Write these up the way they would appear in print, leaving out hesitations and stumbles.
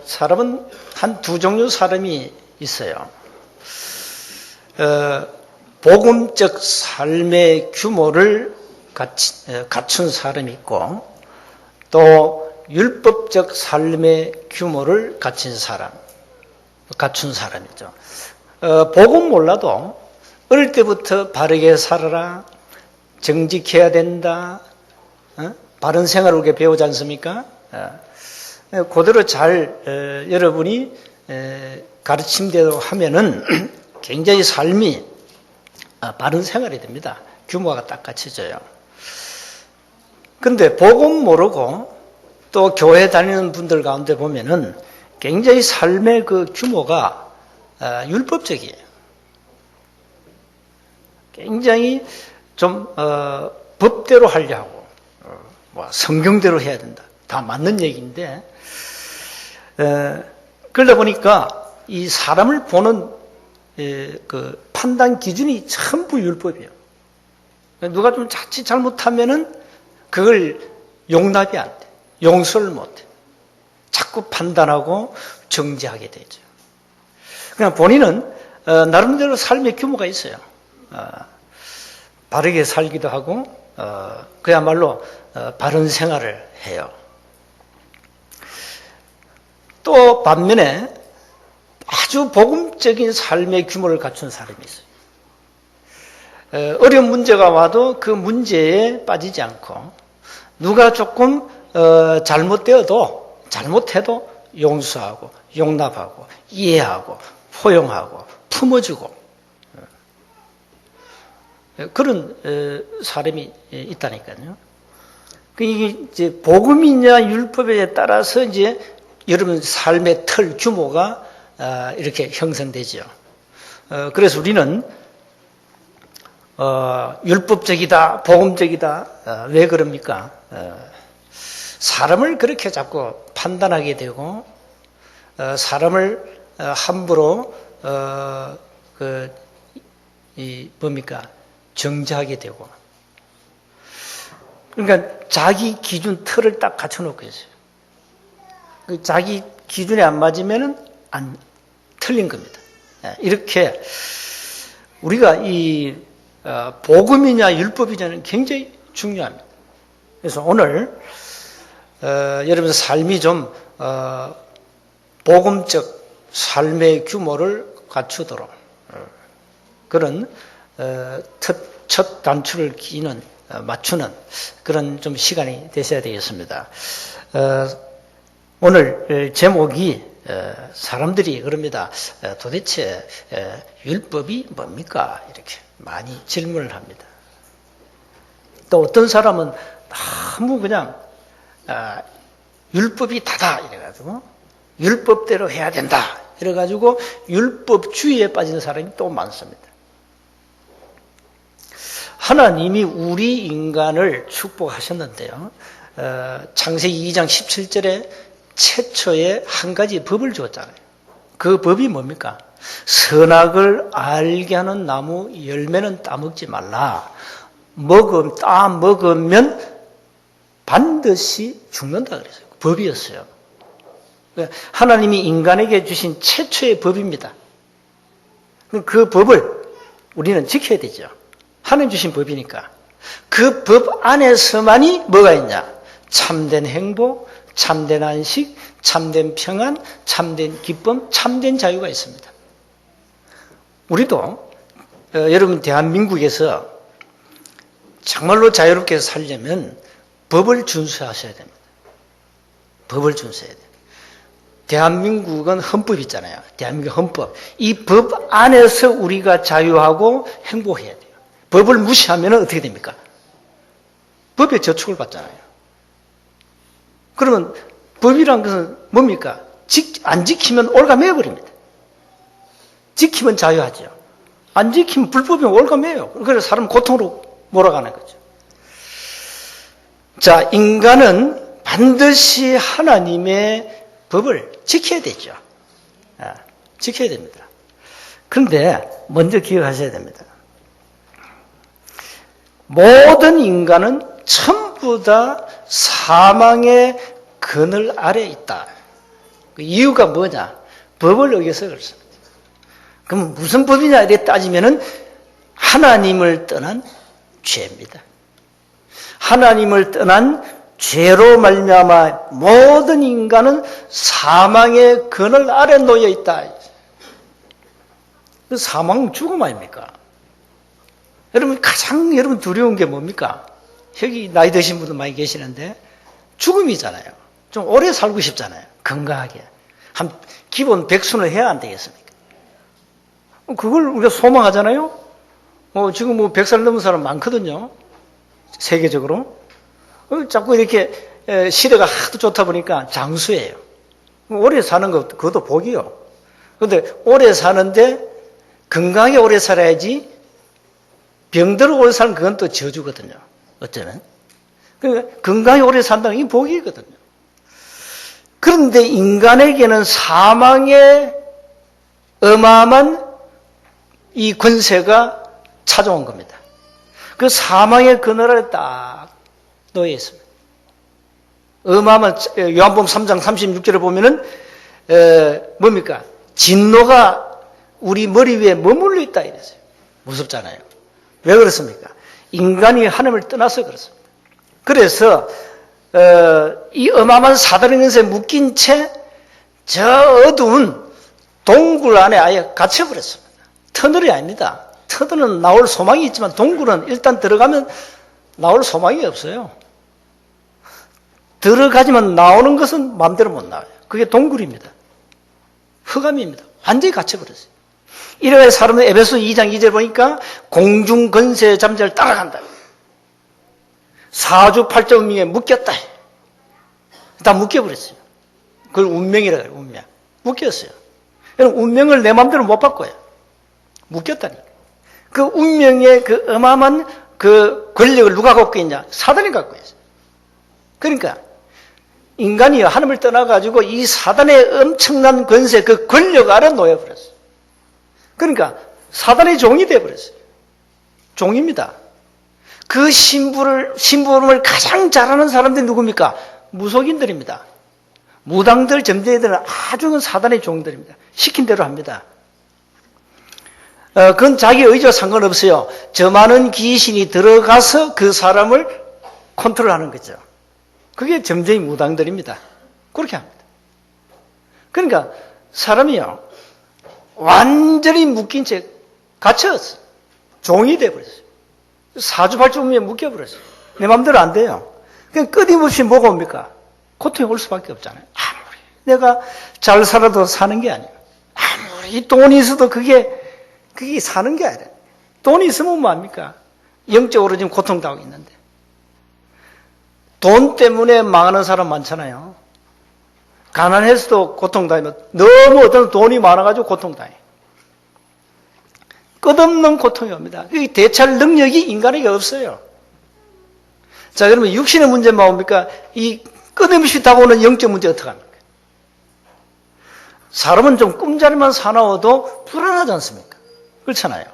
사람은 한 두 종류 사람이 있어요. 복음적 삶의 규모를 갖춘 사람이 있고, 또 율법적 삶의 규모를 갖춘 사람이죠. 복음 몰라도 어릴 때부터 바르게 살아라, 정직해야 된다, 바른 생활을 우리가 배우지 않습니까? 그대로 잘 여러분이 가르침대로 하면은 굉장히 삶이 바른 생활이 됩니다. 규모가 딱 갖춰져요. 그런데 복음 모르고 또 교회 다니는 분들 가운데 보면은 굉장히 삶의 그 규모가 율법적이에요. 굉장히 좀 법대로 하려고 하고 성경대로 해야 된다. 다 맞는 얘기인데 그러다 보니까 이 사람을 보는 그 판단 기준이 전부 율법이에요. 누가 좀 자칫 잘못하면은 그걸 용납이 안 돼. 용서를 못 해. 자꾸 판단하고 정죄하게 되죠. 그냥 본인은 나름대로 삶의 규모가 있어요. 바르게 살기도 하고 그야말로 바른 생활을 해요. 또 반면에 아주 복음적인 삶의 규모를 갖춘 사람이 있어요. 어려운 문제가 와도 그 문제에 빠지지 않고 누가 조금 잘못해도 용서하고 용납하고 이해하고 포용하고 품어주고 그런 사람이 있다니까요. 이게 이제 복음이냐 율법에 따라서 이제 여러분 삶의 틀 규모가 이렇게 형성되죠. 그래서 우리는 율법적이다, 복음적이다. 왜 그럽니까? 사람을 그렇게 자꾸 판단하게 되고 사람을 함부로 정죄하게 되고 그러니까 자기 기준 틀을 딱 갖춰놓고 있어요. 자기 기준에 안 맞으면은 틀린 겁니다. 이렇게 우리가 이 복음이냐 율법이냐는 굉장히 중요합니다. 그래서 오늘 여러분 삶이 좀 복음적 삶의 규모를 갖추도록 그런 첫 단추를 맞추는 그런 좀 시간이 되셔야 되겠습니다. 오늘 제목이 사람들이 그럽니다. 도대체 율법이 뭡니까? 이렇게 많이 질문을 합니다. 또 어떤 사람은 너무 그냥 율법이 다다 이래가지고 율법대로 해야 된다 이래가지고 율법주의에 빠지는 사람이 또 많습니다. 하나님이 우리 인간을 축복하셨는데요. 창세기 2장 17절에 최초의 한 가지 법을 주었잖아요. 그 법이 뭡니까? 선악을 알게 하는 나무 열매는 따먹지 말라. 따 먹으면 반드시 죽는다 그랬어요. 법이었어요. 하나님이 인간에게 주신 최초의 법입니다. 그 법을 우리는 지켜야 되죠. 하나님 주신 법이니까. 그 법 안에서만이 뭐가 있냐? 참된 행복, 참된 안식, 참된 평안, 참된 기쁨, 참된 자유가 있습니다. 우리도 여러분 대한민국에서 정말로 자유롭게 살려면 법을 준수하셔야 됩니다. 법을 준수해야 돼요. 대한민국은 헌법이 있잖아요. 대한민국 헌법. 이 법 안에서 우리가 자유하고 행복해야 돼요. 법을 무시하면 어떻게 됩니까? 법에 저축을 받잖아요. 그러면 법이란 것은 뭡니까? 안 지키면 올가매버립니다. 지키면 자유하죠. 안 지키면 불법이면 올가매요. 그래서 사람 고통으로 몰아가는 거죠. 자, 인간은 반드시 하나님의 법을 지켜야 되죠. 지켜야 됩니다. 그런데 먼저 기억하셔야 됩니다. 모든 인간은 전부 다 사망의 그늘 아래에 있다. 그 이유가 뭐냐? 법을 어겨서 그렇습니다. 그럼 무슨 법이냐 이렇게 따지면은 하나님을 떠난 죄입니다. 하나님을 떠난 죄로 말미암아 모든 인간은 사망의 그늘 아래 놓여 있다. 사망은 죽음 아닙니까? 여러분 가장 두려운 게 뭡니까? 여기 나이 드신 분들 많이 계시는데 죽음이잖아요. 좀 오래 살고 싶잖아요. 건강하게. 한 기본 백수는 해야 안 되겠습니까? 그걸 우리가 소망하잖아요. 지금 100살 넘은 사람 많거든요. 세계적으로. 자꾸 이렇게 시대가 하도 좋다 보니까 장수예요. 오래 사는 것, 그것도 복이요. 그런데 오래 사는데 건강하게 오래 살아야지 병들어 오래 사는 그건 또 저주거든요. 어쩌면. 그러니까 건강하게 오래 산다는 게 복이거든요. 그런데 인간에게는 사망의 어마어마한 이 권세가 찾아온 겁니다. 그 사망의 그늘에 딱 놓여 있습니다. 어마어마한 요한복음 3장 36절에 보면은 뭡니까? 진노가 우리 머리 위에 머물러 있다 이랬어요. 무섭잖아요. 왜 그렇습니까? 인간이 하나님을 떠나서 그렇습니다. 그래서 이 어마어마한 사단의 권세에 묶인 채 저 어두운 동굴 안에 아예 갇혀버렸습니다. 터널이 아닙니다. 터널은 나올 소망이 있지만 동굴은 일단 들어가면 나올 소망이 없어요. 들어가지만 나오는 것은 마음대로 못 나와요. 그게 동굴입니다. 흑암입니다. 완전히 갇혀버렸어요. 이래야 사람은 에베소 2장 2절 보니까 공중 권세 잠재를 따라간다. 사주팔자운명에 묶였다. 다 묶여버렸어요. 그걸 운명이라고 해요. 운명. 묶였어요. 운명을 내 마음대로 못 바꿔요. 묶였다니까. 그 운명의 그 어마어마한 그 권력을 누가 갖고 있냐? 사단이 갖고 있어요. 그러니까 인간이 하나님을 떠나가지고 이 사단의 엄청난 권세, 그 권력 아래 놓여버렸어요. 그러니까 사단의 종이 되어버렸어요. 종입니다. 그 심부름을 가장 잘하는 사람들이 누굽니까? 무속인들입니다. 무당들, 점쟁이들은 아주 사단의 종들입니다. 시킨 대로 합니다. 그건 자기 의지와 상관없어요. 저 많은 귀신이 들어가서 그 사람을 컨트롤하는 거죠. 그게 점쟁이 무당들입니다. 그렇게 합니다. 그러니까 사람이요, 완전히 묶인 채 갇혔어요. 종이 되어버렸어요. 사주팔자운명에 묶여버렸어요. 내 마음대로 안 돼요. 그냥 끊임없이 뭐가 옵니까? 고통이 올 수밖에 없잖아요. 아무리 내가 잘 살아도 사는 게 아니에요. 아무리 돈이 있어도 그게 사는 게 아니에요. 돈이 있으면 뭐합니까? 영적으로 지금 고통당하고 있는데. 돈 때문에 망하는 사람 많잖아요. 가난해서도 고통당하면 너무 어떤 돈이 많아가지고 고통당해요. 끝없는 고통이 옵니다. 이 대처할 능력이 인간에게 없어요. 자, 그러면 육신의 문제만 옵니까? 이 끊임없이 다가오는 영적 문제 어떻게 합니까? 사람은 좀 꿈자리만 사나워도 불안하지 않습니까? 그렇잖아요.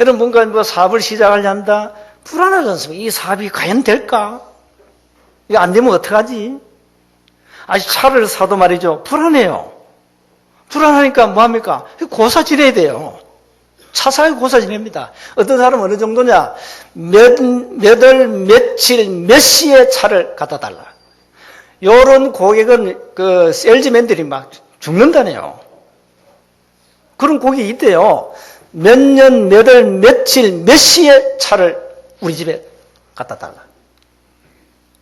여러분 뭔가 사업을 시작하려 한다? 불안하지 않습니까? 이 사업이 과연 될까? 이거 안 되면 어떡하지? 아직 차를 사도 말이죠. 불안해요. 불안하니까 뭐합니까? 고사 지내야 돼요. 차 사기 고사 지냅니다. 어떤 사람은 어느 정도냐? 몇 월, 며칠, 몇 시에 차를 갖다 달라. 요런 고객은 그 셀즈맨들이 막 죽는다네요. 그런 고객이 있대요. 몇 년, 몇 월, 며칠, 몇 시에 차를 우리 집에 갖다 달라.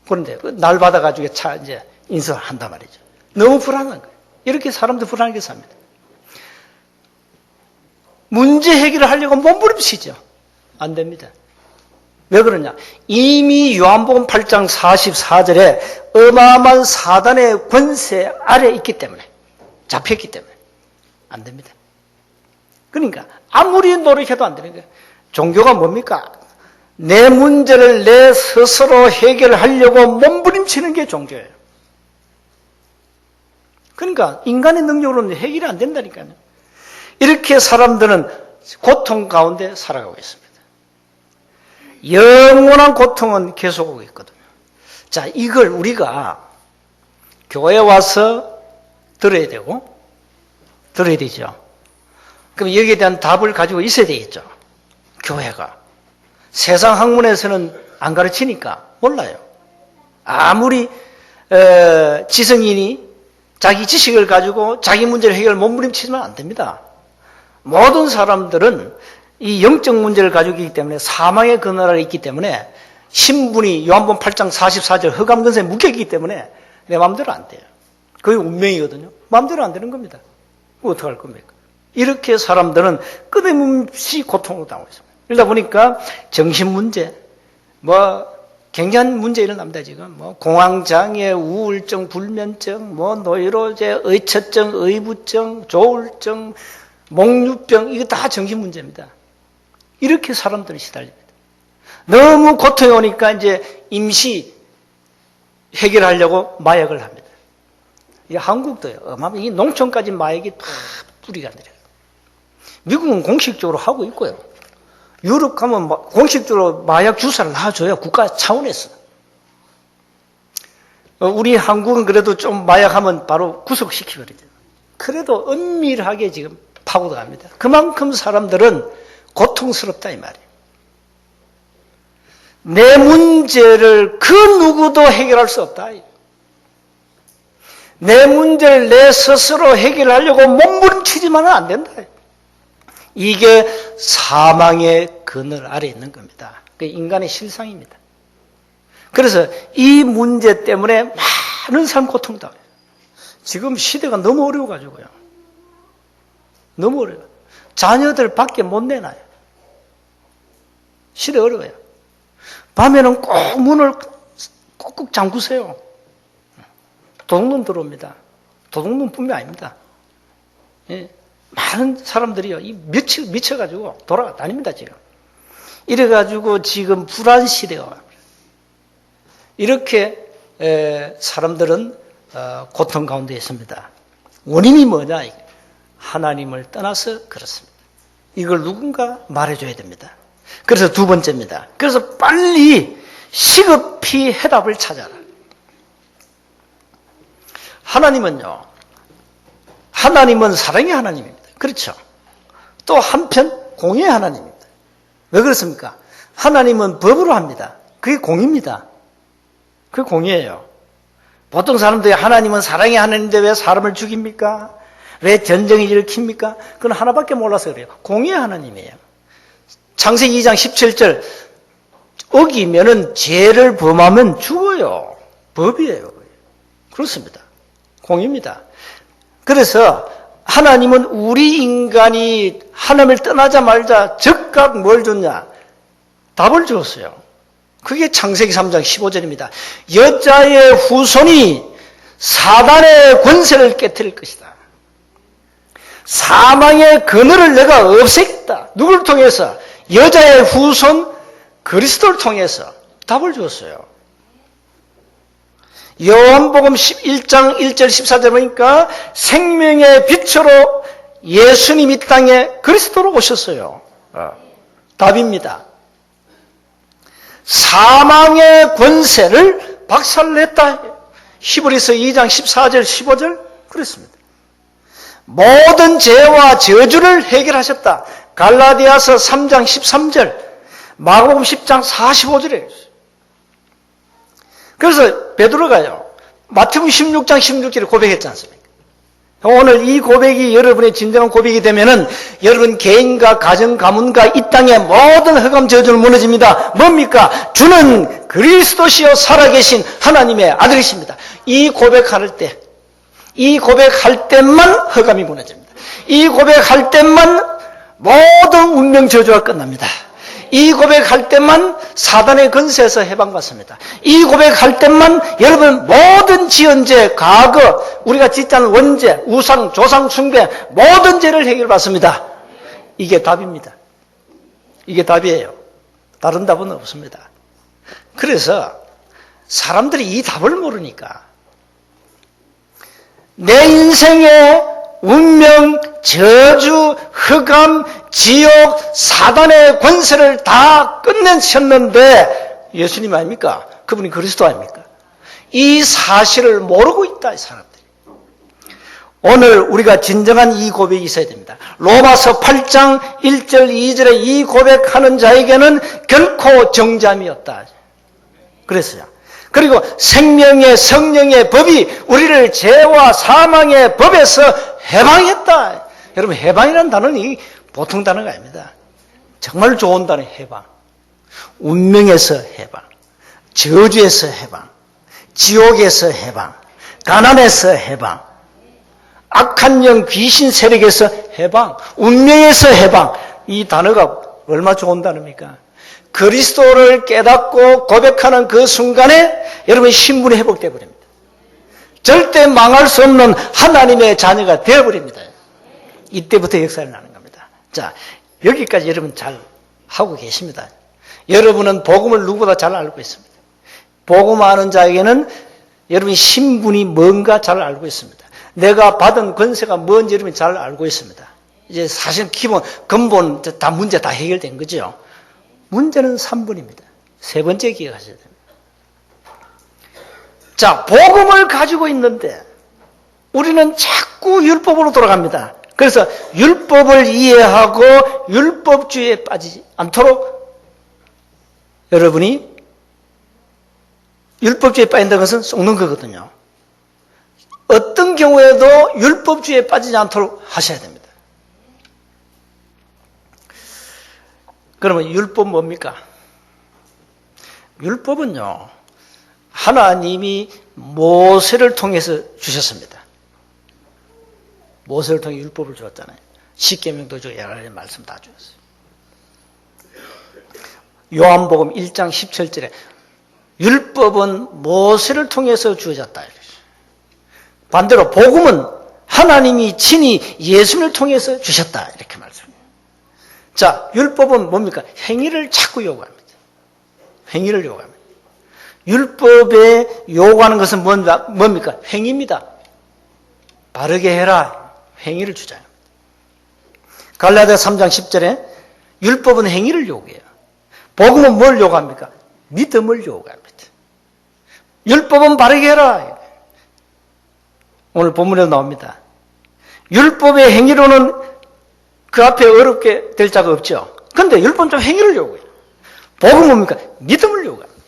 그런데 날 받아가지고 차 이제 인수한단 말이죠. 너무 불안한 거예요. 이렇게 사람들 불안하게 삽니다. 문제 해결을 하려고 몸부림치죠. 안 됩니다. 왜 그러냐? 이미 요한복음 8장 44절에 어마어마한 사단의 권세 아래 있기 때문에, 잡혔기 때문에 안 됩니다. 그러니까 아무리 노력해도 안 되는 거예요. 종교가 뭡니까? 내 문제를 내 스스로 해결하려고 몸부림치는 게 종교예요. 그러니까 인간의 능력으로는 해결이 안 된다니까요. 이렇게 사람들은 고통 가운데 살아가고 있습니다. 영원한 고통은 계속하고 있거든요. 자, 이걸 우리가 교회에 와서 들어야 되죠. 그럼 여기에 대한 답을 가지고 있어야 되겠죠. 교회가. 세상 학문에서는 안 가르치니까 몰라요. 아무리 지성인이 자기 지식을 가지고 자기 문제를 해결 몸부림치면 안 됩니다. 모든 사람들은 이 영적 문제를 가지고 있기 때문에 사망의 그늘 아래 있기 때문에 신분이 요한복음 8장 44절 흑암근세에 묶여있기 때문에 내 마음대로 안 돼요. 그게 운명이거든요. 마음대로 안 되는 겁니다. 어떻게 할 겁니까? 이렇게 사람들은 끊임없이 고통을 당하고 있습니다. 이러다 보니까 정신문제, 굉장한 문제 일어납니다, 지금. 공황장애, 우울증, 불면증, 노이로제, 의처증, 의부증, 조울증, 목류병, 이거 다 정신문제입니다. 이렇게 사람들이 시달립니다. 너무 고통이 오니까 이제 임시 해결하려고 마약을 합니다. 이 한국도요. 어마어마하게 농촌까지 마약이 다 뿌리가 내려요. 미국은 공식적으로 하고 있고요. 유럽 가면 공식적으로 마약 주사를 놔줘요. 국가 차원에서. 우리 한국은 그래도 좀 마약하면 바로 구속시켜버리죠. 그래도 은밀하게 지금 파고들어갑니다. 그만큼 사람들은 고통스럽다 이 말이에요. 내 문제를 그 누구도 해결할 수 없다. 내 문제를 내 스스로 해결하려고 몸부림치지만은 안 된다. 이게 사망의 그늘 아래 있는 겁니다. 인간의 실상입니다. 그래서 이 문제 때문에 많은 사람 고통당해요. 지금 시대가 너무 어려워가지고요. 너무 어려워요. 자녀들 밖에 못 내놔요. 시대 어려워요. 밤에는 꼭 문을 꾹꾹 잠그세요. 도둑놈 들어옵니다. 도둑놈뿐만 아닙니다. 예. 많은 사람들이요, 미쳐가지고 돌아다닙니다, 지금. 이래가지고 지금 불안 시대가 와요. 이렇게 사람들은 고통 가운데 있습니다. 원인이 뭐냐? 하나님을 떠나서 그렇습니다. 이걸 누군가 말해줘야 됩니다. 그래서 두 번째입니다. 그래서 빨리 시급히 해답을 찾아라. 하나님은 사랑의 하나님입니다. 그렇죠. 또 한편 공의의 하나님입니다. 왜 그렇습니까? 하나님은 법으로 합니다. 그게 공의입니다. 그게 공의예요. 보통 사람들이 하나님은 사랑의 하나님인데 왜 사람을 죽입니까? 왜 전쟁을 일으킵니까? 그건 하나밖에 몰라서 그래요. 공의의 하나님이에요. 창세기 2장 17절 어기면은 죄를 범하면 죽어요. 법이에요. 그렇습니다. 공의입니다. 그래서 하나님은 우리 인간이 하나님을 떠나자마자 즉각 뭘 줬냐? 답을 주었어요. 그게 창세기 3장 15절입니다. 여자의 후손이 사단의 권세를 깨뜨릴 것이다. 사망의 그늘을 내가 없애겠다. 누굴 통해서? 여자의 후손 그리스도를 통해서 답을 주었어요. 요한복음 11장 1절 14절 보니까 생명의 빛으로 예수님이 땅에 그리스도로 오셨어요. 답입니다. 사망의 권세를 박살냈다. 히브리서 2장 14절 15절 그랬습니다. 모든 죄와 저주를 해결하셨다. 갈라디아서 3장 13절, 마가복음 10장 45절에 그래서 베드로가요, 마태복음 16장 16절에 고백했지 않습니까? 오늘 이 고백이 여러분의 진정한 고백이 되면은 여러분 개인과 가정, 가문과 이 땅의 모든 흑암 저주는 무너집니다. 뭡니까? 주는 그리스도시요 살아계신 하나님의 아들이십니다. 이 고백할 때만 흑암이 무너집니다. 이 고백할 때만 모든 운명 저주가 끝납니다. 이 고백할 때만 사단의 권세에서 해방받습니다. 이 고백할 때만 여러분 모든 지은 죄, 과거, 우리가 짓지 않은 원죄, 우상, 조상 숭배 모든 죄를 해결받습니다. 이게 답입니다. 이게 답이에요. 다른 답은 없습니다. 그래서 사람들이 이 답을 모르니까 내 인생의 운명, 저주, 흑암, 지옥, 사단의 권세를 다 끝내셨는데 예수님 아닙니까? 그분이 그리스도 아닙니까? 이 사실을 모르고 있다, 이 사람들이. 오늘 우리가 진정한 이 고백이 있어야 됩니다. 로마서 8장 1절 2절에 이 고백하는 자에게는 결코 정잠이 없다. 그랬어요. 그리고 생명의 성령의 법이 우리를 죄와 사망의 법에서 해방했다. 여러분, 해방이라는 단어는 보통 단어가 아닙니다. 정말 좋은 단어, 해방. 운명에서 해방, 저주에서 해방, 지옥에서 해방, 가난에서 해방, 악한 영 귀신 세력에서 해방, 운명에서 해방. 이 단어가 얼마나 좋은 단어입니까? 그리스도를 깨닫고 고백하는 그 순간에 여러분 신분이 회복되어 버립니다. 절대 망할 수 없는 하나님의 자녀가 되어 버립니다. 이때부터 역사를 나는 겁니다. 자, 여기까지 여러분 잘 하고 계십니다. 여러분은 복음을 누구보다 잘 알고 있습니다. 복음 아는 자에게는 여러분이 신분이 뭔가 잘 알고 있습니다. 내가 받은 권세가 뭔지 여러분이 잘 알고 있습니다. 이제 사실 기본, 근본 다 문제 다 해결된 거죠. 문제는 3번입니다. 세 번째 기억하셔야 됩니다. 자, 복음을 가지고 있는데 우리는 자꾸 율법으로 돌아갑니다. 그래서 율법을 이해하고 율법주의에 빠지지 않도록 여러분이 율법주의에 빠진다는 것은 속는 거거든요. 어떤 경우에도 율법주의에 빠지지 않도록 하셔야 됩니다. 그러면 율법 뭡니까? 율법은요, 하나님이 모세를 통해서 주셨습니다. 모세를 통해 율법을 주었잖아요. 십계명도 주고 여러 가지 말씀 다 주었어요. 요한복음 1장 17절에 율법은 모세를 통해서 주어졌다. 반대로 복음은 하나님이 친히 예수를 통해서 주셨다. 이렇게 말씀합니다. 자, 율법은 뭡니까? 행위를 자꾸 요구합니다. 행위를 요구합니다. 율법에 요구하는 것은 뭡니까? 행위입니다. 바르게 해라. 행위를 주장합니다. 갈라디아 3장 10절에 율법은 행위를 요구해요. 복음은 뭘 요구합니까? 믿음을 요구합니다. 율법은 바르게 해라. 오늘 본문에도 나옵니다. 율법의 행위로는 그 앞에 어렵게 될 자가 없죠. 그런데 율법은 좀 행위를 요구해요. 복음은 뭡니까? 믿음을 요구합니다.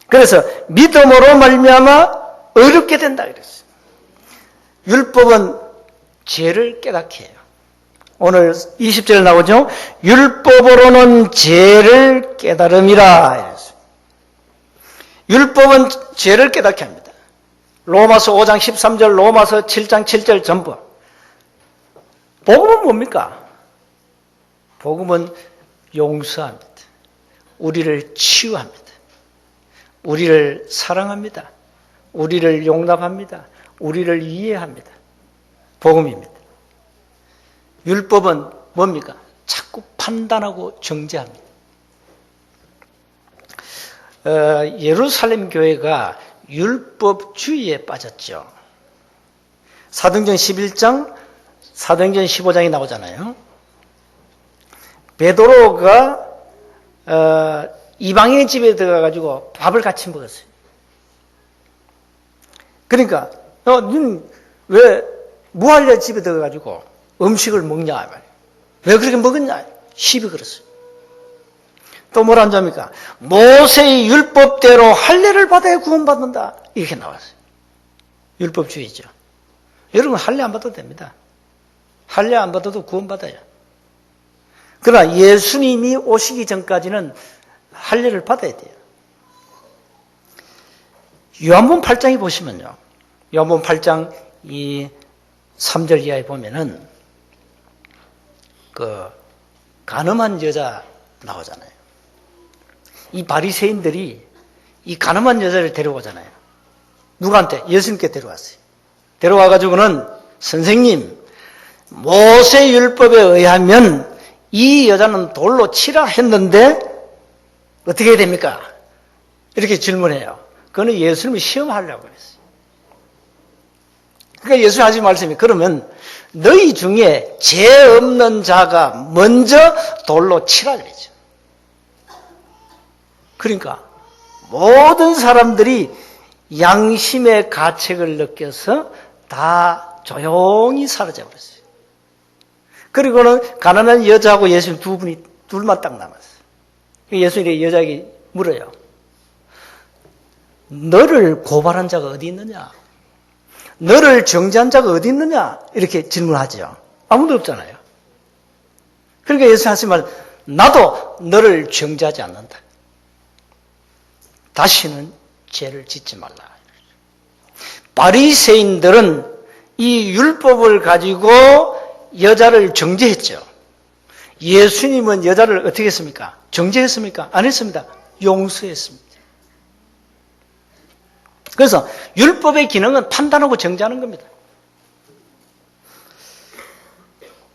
그래서 믿음으로 말미암아 어렵게 된다 그랬어요. 율법은 죄를 깨닫게 해요. 오늘 20절에 나오죠. 율법으로는 죄를 깨달음이라 이랬어요. 율법은 죄를 깨닫게 합니다. 로마서 5장 13절, 로마서 7장 7절 전부. 복음은 뭡니까? 복음은 용서합니다. 우리를 치유합니다. 우리를 사랑합니다. 우리를 용납합니다. 우리를 이해합니다. 복음입니다. 율법은 뭡니까? 자꾸 판단하고 정죄합니다. 예루살렘 교회가 율법주의에 빠졌죠. 사도행전 11장, 사도행전 15장이 나오잖아요. 베드로가 이방인의 집에 들어가가지고 밥을 같이 먹었어요. 그러니까 너는 왜 무할례 집에 들어가가지고 음식을 먹냐 말이에요. 왜 그렇게 먹었냐? 시비 걸었어요. 또 뭐라 한답니까? 모세의 율법대로 할례를 받아야 구원받는다. 이렇게 나왔어요. 율법주의죠. 여러분 할례 안 받아도 됩니다. 할례 안 받아도 구원받아요. 그러나 예수님이 오시기 전까지는 할례를 받아야 돼요. 요한복음 8장에 보시면요. 요한복음 8장 이 3절 이하에 보면은 그 간음한 여자 나오잖아요. 이 바리새인들이 이 간음한 여자를 데려오잖아요. 누구한테? 예수님께 데려왔어요. 데려와가지고는 선생님, 모세 율법에 의하면 이 여자는 돌로 치라 했는데 어떻게 해야 됩니까? 이렇게 질문해요. 그거는 예수님이 시험하려고 그랬어요. 그러니까 예수님 하신 말씀이 그러면 너희 중에 죄 없는 자가 먼저 돌로 치라 그랬죠. 그러니까 모든 사람들이 양심의 가책을 느껴서 다 조용히 사라져 버렸어요. 그리고는 가난한 여자하고 예수님 둘만 딱 남았어요. 예수님이 여자에게 물어요. 너를 고발한 자가 어디 있느냐? 너를 정죄한 자가 어디 있느냐? 이렇게 질문하죠. 아무도 없잖아요. 그러니까 예수님 하신 말, 나도 너를 정죄하지 않는다. 다시는 죄를 짓지 말라. 바리새인들은 이 율법을 가지고 여자를 정죄했죠. 예수님은 여자를 어떻게 했습니까? 정죄했습니까? 안 했습니다. 용서했습니다. 그래서 율법의 기능은 판단하고 정죄하는 겁니다.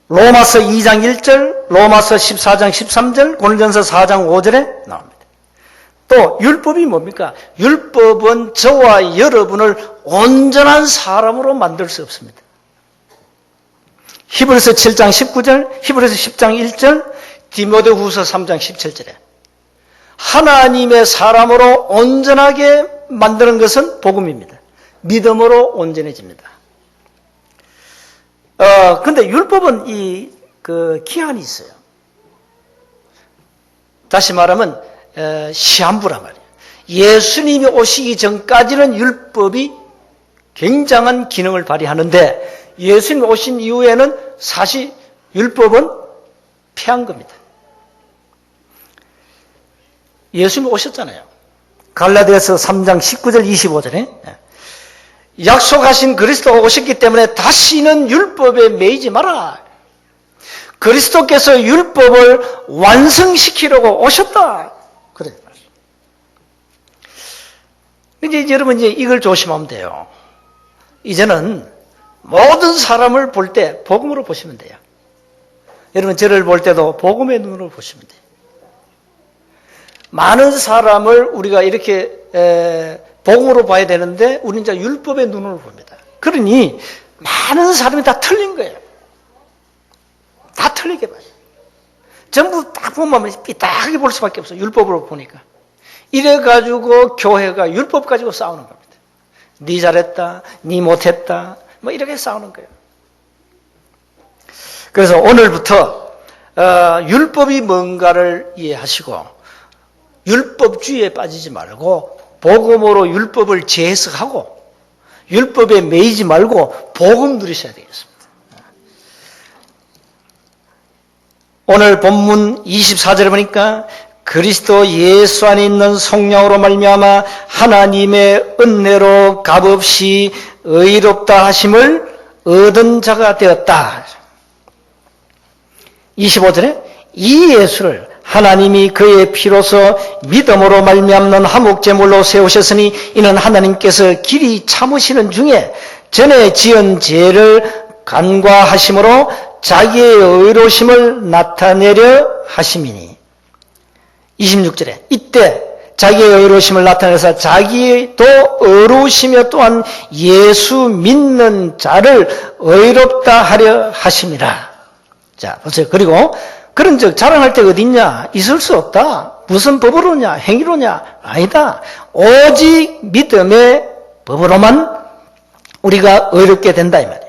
로마서 2장 1절, 로마서 14장 13절, 고린도전서 4장 5절에 나옵니다. 또 율법이 뭡니까? 율법은 저와 여러분을 온전한 사람으로 만들 수 없습니다. 히브리서 7장 19절, 히브리서 10장 1절, 디모데후서 3장 17절에 하나님의 사람으로 온전하게 만드는 것은 복음입니다. 믿음으로 온전해집니다. 근데 율법은 기한이 있어요. 다시 말하면, 시한부란 말이에요. 예수님이 오시기 전까지는 율법이 굉장한 기능을 발휘하는데, 예수님 오신 이후에는 사실 율법은 폐한 겁니다. 예수님이 오셨잖아요. 갈라디아서 3장 19절 25절에 약속하신 그리스도가 오셨기 때문에 다시는 율법에 매이지 마라. 그리스도께서 율법을 완성시키려고 오셨다. 그래. 이제 여러분 이걸 조심하면 돼요. 이제는 모든 사람을 볼 때 복음으로 보시면 돼요. 여러분 저를 볼 때도 복음의 눈으로 보시면 돼요. 많은 사람을 우리가 이렇게 복음으로 봐야 되는데 우리는 이제 율법의 눈으로 봅니다. 그러니 많은 사람이 다 틀린 거예요. 다 틀리게 봐요. 전부 딱 보면 삐딱하게 볼 수밖에 없어요. 율법으로 보니까. 이래가지고 교회가 율법 가지고 싸우는 겁니다. 네 잘했다, 네 못했다, 뭐 이렇게 싸우는 거예요. 그래서 오늘부터 율법이 뭔가를 이해하시고 율법주의에 빠지지 말고 복음으로 율법을 재해석하고 율법에 매이지 말고 복음 누리셔야 되겠습니다. 오늘 본문 24절에 보니까 그리스도 예수 안에 있는 성령으로 말미암아 하나님의 은혜로 값없이 의롭다 하심을 얻은 자가 되었다. 25절에 이 예수를 하나님이 그의 피로서 믿음으로 말미암는 화목제물로 세우셨으니 이는 하나님께서 길이 참으시는 중에 전에 지은 죄를 간과하심으로 자기의 의로우심을 나타내려 하심이니 26절에 이때 자기의 의로우심을 나타내서 자기도 의로우시며 또한 예수 믿는 자를 의롭다 하려 하심이라. 자, 보세요. 그리고 그런 즉 자랑할 때 어디 있냐? 있을 수 없다. 무슨 법으로냐? 행위로냐? 아니다. 오직 믿음의 법으로만 우리가 의롭게 된다 이 말이에요.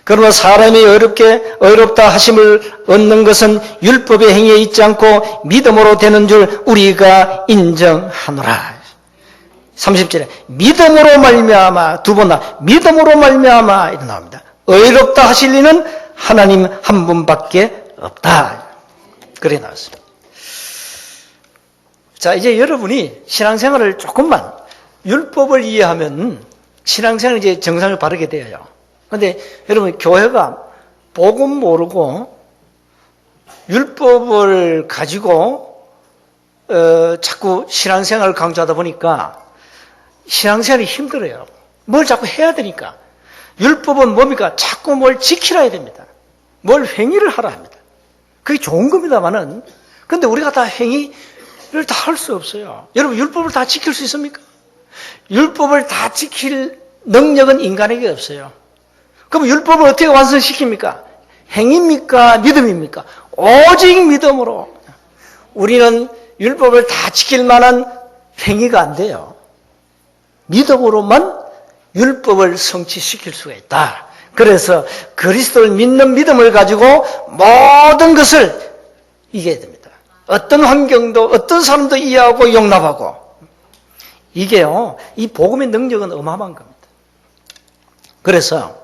그러나 사람이 의롭다 하심을 얻는 것은 율법의 행위에 있지 않고 믿음으로 되는 줄 우리가 인정하노라. 30절에 믿음으로 말미암아 두 번 믿음으로 말미암아 이렇게 나옵니다. 의롭다 하실 이는 하나님 한 분밖에 없다. 그래 나왔습니다. 자, 이제 여러분이 신앙생활을 조금만 율법을 이해하면 신앙생활이 이제 정상을 바르게 되어요. 그런데 여러분 교회가 복음 모르고 율법을 가지고 자꾸 신앙생활을 강조하다 보니까 신앙생활이 힘들어요. 뭘 자꾸 해야 되니까. 율법은 뭡니까? 자꾸 뭘 지키라 해야 됩니다. 뭘 행위를 하라 합니다. 그게 좋은 겁니다만은 근데 우리가 다 행위를 다 할 수 없어요. 여러분 율법을 다 지킬 수 있습니까? 율법을 다 지킬 능력은 인간에게 없어요. 그럼 율법을 어떻게 완성시킵니까? 행위입니까? 믿음입니까? 오직 믿음으로. 우리는 율법을 다 지킬 만한 행위가 안 돼요. 믿음으로만 율법을 성취시킬 수가 있다. 그래서 그리스도를 믿는 믿음을 가지고 모든 것을 이겨야 됩니다. 어떤 환경도 어떤 사람도 이해하고 용납하고. 이게요, 이 복음의 능력은 어마어마한 겁니다. 그래서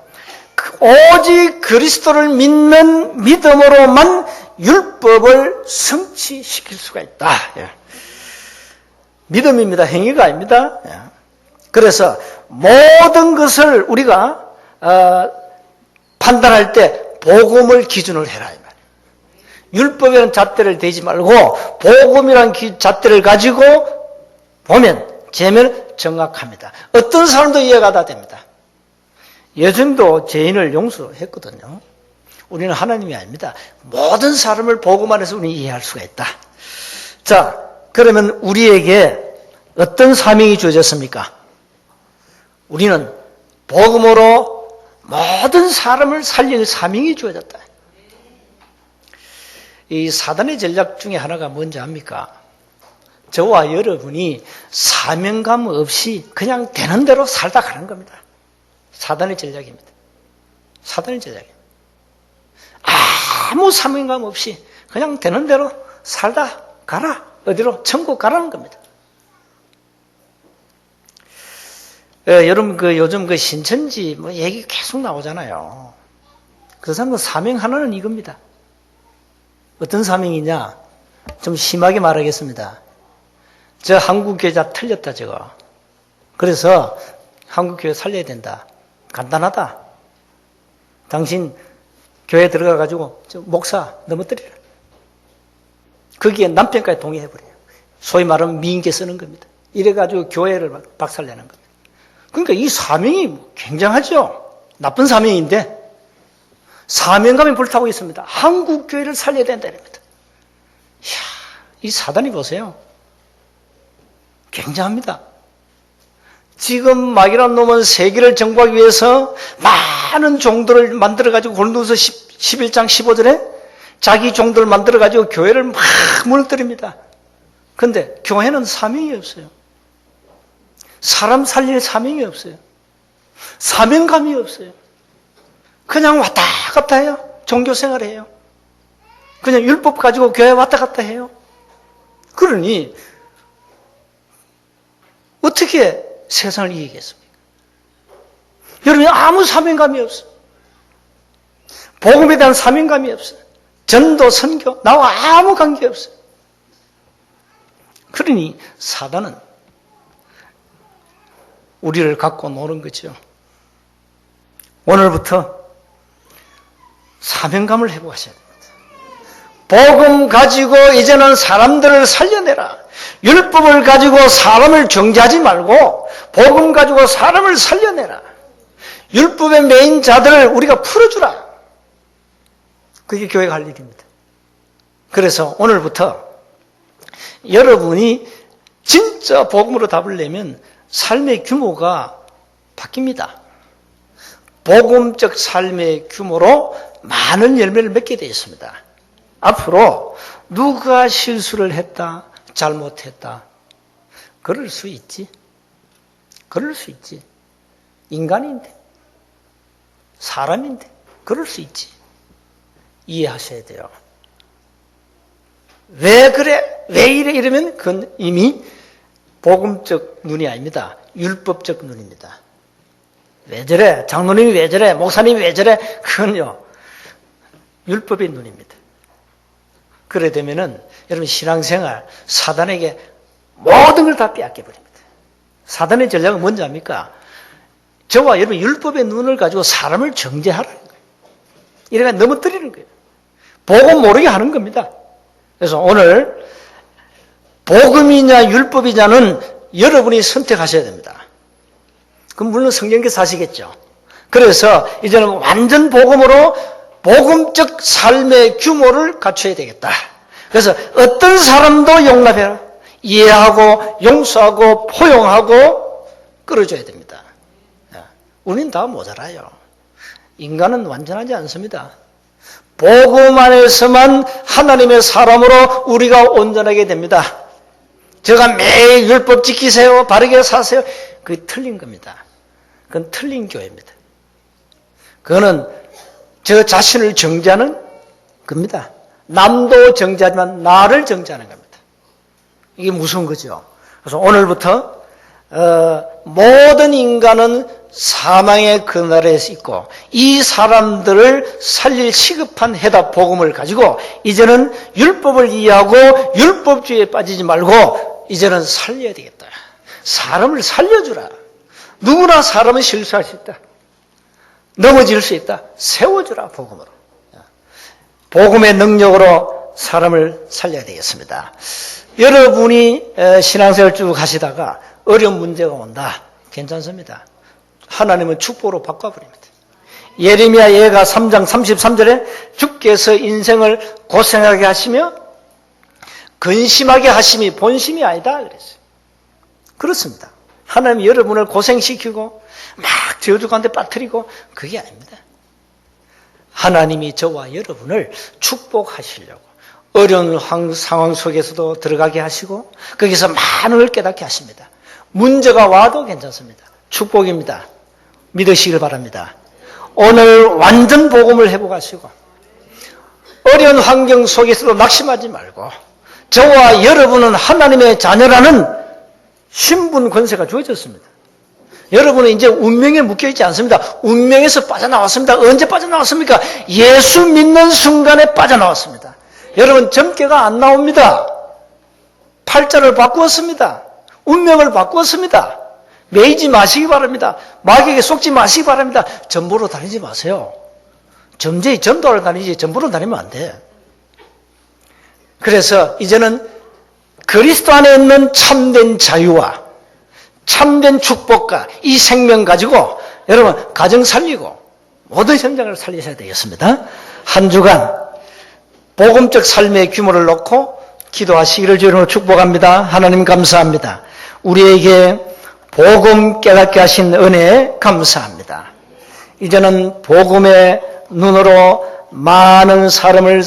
오직 그리스도를 믿는 믿음으로만 율법을 성취시킬 수가 있다. 믿음입니다. 행위가 아닙니다. 그래서 모든 것을 우리가 판단할 때 복음을 기준으로 해라. 율법이라는 잣대를 대지 말고 복음이라는 잣대를 가지고 보면 재면 정확합니다. 어떤 사람도 이해가 다 됩니다. 예수님도 죄인을 용서했거든요. 우리는 하나님이 아닙니다. 모든 사람을 복음 안에서 우리는 이해할 수가 있다. 자, 그러면 우리에게 어떤 사명이 주어졌습니까? 우리는 복음으로 모든 사람을 살릴 사명이 주어졌다. 이 사단의 전략 중에 하나가 뭔지 압니까? 저와 여러분이 사명감 없이 그냥 되는 대로 살다 가는 겁니다. 사단의 전략입니다. 사단의 전략입니다. 아무 사명감 없이 그냥 되는 대로 살다 가라. 어디로? 천국 가라는 겁니다. 여러분 요즘 신천지 얘기 계속 나오잖아요. 그 사람 사명 하나는 이겁니다. 어떤 사명이냐? 좀 심하게 말하겠습니다. 저 한국교회 다 틀렸다 저거. 그래서 한국교회 살려야 된다. 간단하다. 당신 교회 들어가가지고 목사 넘어뜨리라. 거기에 남편까지 동의해버려요. 소위 말하면 미인계 쓰는 겁니다. 이래가지고 교회를 박살내는 겁니다. 그러니까 이 사명이 굉장하죠. 나쁜 사명인데 사명감에 불타고 있습니다. 한국교회를 살려야 된다 이럽니다. 이야, 이 사단이 보세요. 굉장합니다. 지금 마귀란 놈은 세계를 정복하기 위해서 많은 종들을 만들어가지고 골로새 11장 15절에 자기 종들을 만들어가지고 교회를 막 무너뜨립니다. 그런데 교회는 사명이 없어요. 사람 살릴 사명이 없어요. 사명감이 없어요. 그냥 왔다 갔다 해요. 종교생활 해요. 그냥 율법 가지고 교회 왔다 갔다 해요. 그러니 어떻게 세상을 이기겠습니까? 여러분이 아무 사명감이 없어요. 복음에 대한 사명감이 없어요. 전도, 선교, 나와 아무 관계 없어요. 그러니 사단은 우리를 갖고 노는 거죠. 오늘부터 사명감을 회복하셔야 됩니다. 복음 가지고 이제는 사람들을 살려내라. 율법을 가지고 사람을 정죄하지 말고 복음 가지고 사람을 살려내라. 율법에 매인 자들을 우리가 풀어주라. 그게 교회가 할 일입니다. 그래서 오늘부터 여러분이 진짜 복음으로 답을 내면 삶의 규모가 바뀝니다. 복음적 삶의 규모로 많은 열매를 맺게 되어 있습니다. 앞으로 누가 실수를 했다, 잘못했다. 그럴 수 있지. 그럴 수 있지. 인간인데. 사람인데. 그럴 수 있지. 이해하셔야 돼요. 왜 그래? 왜 이래? 이러면 그건 이미 복음적 눈이 아닙니다. 율법적 눈입니다. 왜 저래? 장로님이 왜 저래? 목사님이 왜 저래? 그건요. 율법의 눈입니다. 그래 되면은 여러분 신앙생활 사단에게 모든 걸 다 빼앗겨버립니다. 사단의 전략은 뭔지 압니까? 저와 여러분 율법의 눈을 가지고 사람을 정죄하라는 거예요. 이래가 넘어뜨리는 거예요. 복음 모르게 하는 겁니다. 그래서 오늘 복음이냐 율법이냐는 여러분이 선택하셔야 됩니다. 그럼 물론 성경께서 하시겠죠. 그래서 이제는 완전 복음으로 복음적 삶의 규모를 갖춰야 되겠다. 그래서 어떤 사람도 용납해라. 이해하고 용서하고 포용하고 끌어줘야 됩니다. 우리는 다 모자라요. 인간은 완전하지 않습니다. 복음 안에서만 하나님의 사람으로 우리가 온전하게 됩니다. 제가 매일 율법 지키세요. 바르게 사세요. 그게 틀린 겁니다. 그건 틀린 교회입니다. 그거는 저 자신을 정죄하는 겁니다. 남도 정죄하지만 나를 정죄하는 겁니다. 이게 무서운 거죠. 그래서 오늘부터 모든 인간은 사망의 그늘에 있고 이 사람들을 살릴 시급한 해답 복음을 가지고 이제는 율법을 이해하고 율법주의에 빠지지 말고 이제는 살려야 되겠다. 사람을 살려주라. 누구나 사람은 실수할 수 있다. 넘어질 수 있다. 세워주라 복음으로. 복음의 능력으로 사람을 살려야 되겠습니다. 여러분이 신앙생활 쭉 하시다가 어려운 문제가 온다. 괜찮습니다. 하나님은 축복으로 바꿔버립니다. 예레미야 예가 3장 33절에 주께서 인생을 고생하게 하시며 근심하게 하심이 본심이 아니다 그랬어요. 그렇습니다. 하나님이 여러분을 고생시키고 막 저주 가운데 빠뜨리고 그게 아닙니다. 하나님이 저와 여러분을 축복하시려고 어려운 상황 속에서도 들어가게 하시고 거기서 많은 걸 깨닫게 하십니다. 문제가 와도 괜찮습니다. 축복입니다. 믿으시길 바랍니다. 오늘 완전 복음을 회복하시고 어려운 환경 속에서도 낙심하지 말고 저와 여러분은 하나님의 자녀라는 신분 권세가 주어졌습니다. 여러분은 이제 운명에 묶여있지 않습니다. 운명에서 빠져나왔습니다. 언제 빠져나왔습니까? 예수 믿는 순간에 빠져나왔습니다. 여러분 점괘가 안 나옵니다. 팔자를 바꾸었습니다. 운명을 바꾸었습니다. 매이지 마시기 바랍니다. 마귀에게 속지 마시기 바랍니다. 전보로 다니지 마세요. 점쟁이 전도를 다니지 전보로 다니면 안 돼. 그래서 이제는 그리스도 안에 있는 참된 자유와 참된 축복과 이 생명 가지고 여러분 가정 살리고 모든 현장을 살리셔야 되겠습니다. 한 주간 복음적 삶의 규모를 놓고 기도하시기를 주님으로 축복합니다. 하나님 감사합니다. 우리에게 복음 깨닫게 하신 은혜에 감사합니다. 이제는 복음의 눈으로 많은 사람을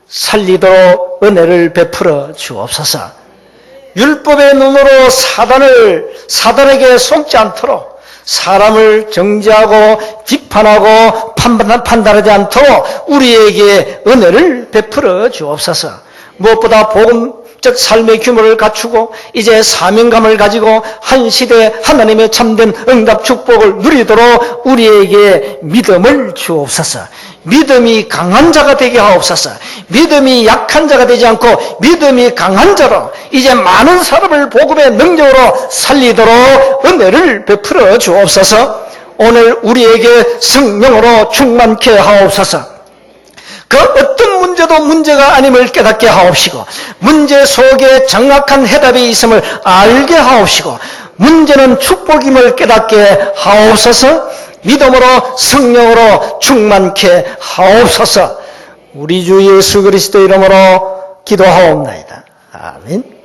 살리도록 은혜를 베풀어 주옵소서. 율법의 눈으로 사단에게 속지 않도록 사람을 정죄하고 비판하고 판단하지 않도록 우리에게 은혜를 베풀어 주옵소서. 무엇보다 복음적 삶의 규모를 갖추고 이제 사명감을 가지고 한 시대 하나님의 참된 응답 축복을 누리도록 우리에게 믿음을 주옵소서. 믿음이 강한 자가 되게 하옵소서. 믿음이 약한 자가 되지 않고 믿음이 강한 자로 이제 많은 사람을 복음의 능력으로 살리도록 은혜를 베풀어 주옵소서. 오늘 우리에게 성령으로 충만케 하옵소서. 그 어떤 문제도 문제가 아님을 깨닫게 하옵시고 문제 속에 정확한 해답이 있음을 알게 하옵시고 문제는 축복임을 깨닫게 하옵소서. 믿음으로 성령으로 충만케 하옵소서. 우리 주 예수 그리스도 이름으로 기도하옵나이다. 아멘.